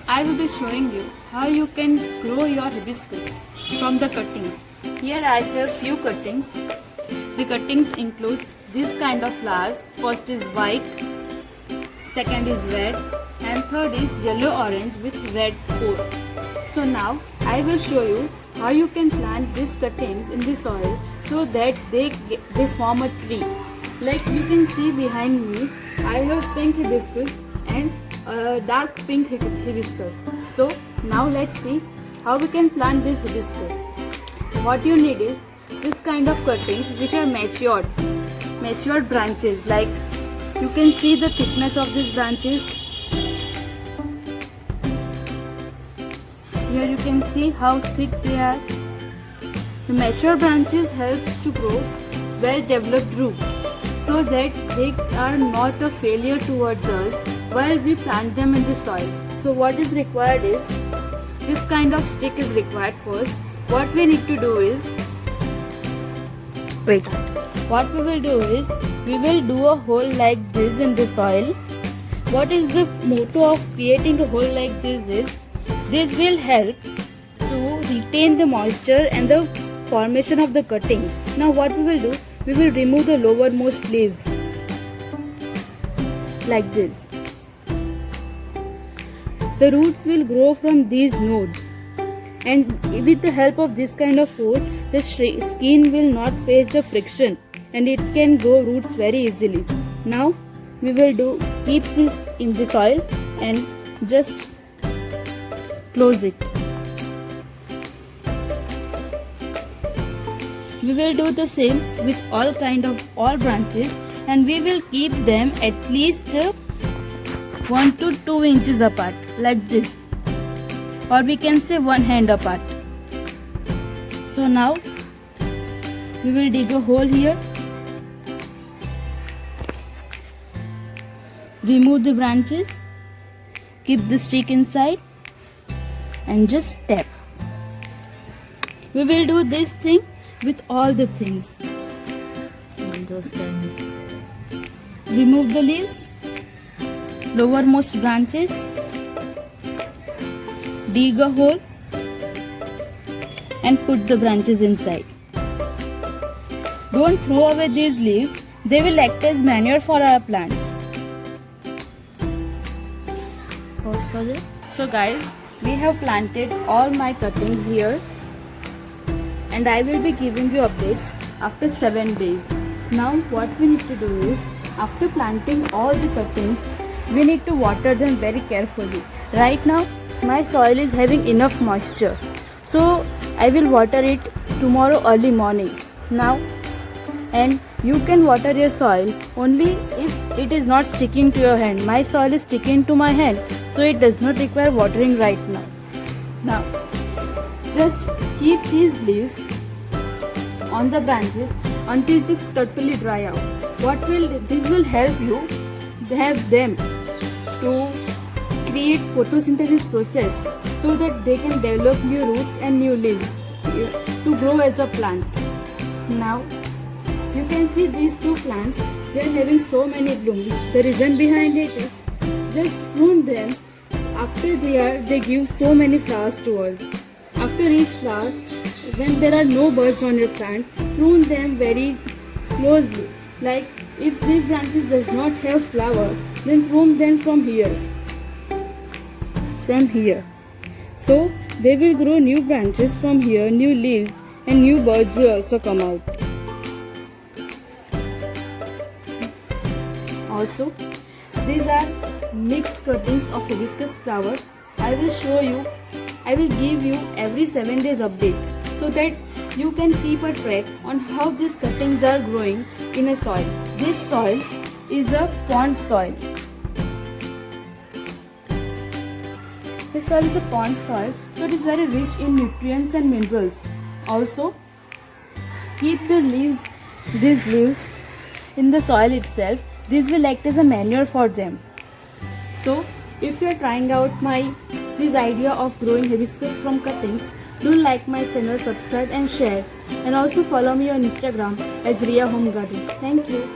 I will be showing you how you can grow your hibiscus from the cuttings. Here I have few cuttings. The cuttings includes this kind of flowers. First is white, second is red, and third is yellow orange with red core. So now I will show you how you can plant these cuttings in the soil so that they form a tree. Like you can see behind me, I have pink hibiscus and dark pink hibiscus. So now let's see how we can plant this hibiscus. What you need is this kind of cuttings which are matured branches. Like you can see the thickness of these branches. Here you can see how thick they are. The mature branches helps to grow well developed root so that they are not a failure towards us while we plant them in the soil. So what is required is this kind of stick is required first. What we need to do is we will do a hole like this in the soil. What is the motto of creating a hole like this is this will help to retain the moisture and the formation of the cutting. Now what we will do, we will remove the lowermost leaves like this. The roots will grow from these nodes, and with the help of this kind of hole, the skin will not face the friction and it can grow roots very easily. Now we will keep this in the soil and just close it. We will do the same with all branches, and we will keep them at least 1 to 2 inches apart like this, or we can say 1 hand apart. So now we will dig a hole here, remove the branches, keep the stick inside and just tap. We will do this thing with all the things. Remove the leaves, lowermost branches, dig a hole and put the branches inside. Don't throw away these leaves, they will act as manure for our plants. So guys, we have planted all my cuttings here, and I will be giving you updates after 7 days. Now what we need to do is, after planting all the cuttings, we need to water them very carefully. Right now my soil is having enough moisture, so I will water it tomorrow early morning. Now, and you can water your soil only if it is not sticking to your hand. My soil is sticking to my hand, so it does not require watering right now. Now just keep these leaves on the branches until it is totally dry out. This will help you have them to create photosynthesis process so that they can develop new roots and new leaves to grow as a plant. Now you can see these two plants, they are having so many blooms. The reason behind it is just prune them after they give so many flowers to us. After each flower, when there are no birds on your plant, prune them very closely. Like if these branches does not have flower, then prune them from here. So they will grow new branches from here, new leaves, and new birds will also come out. Also, these are mixed cuttings of hibiscus flower. I will give you every 7 days update so that you can keep a track on how these cuttings are growing in a soil. This soil is a pond soil. This soil is a pond soil, so it is very rich in nutrients and minerals. Also, keep these leaves in the soil itself. This will act as a manure for them. So if you are trying out this idea of growing hibiscus from cuttings, do like my channel, subscribe and share, and also follow me on Instagram as Riya Home Garden. Thank you.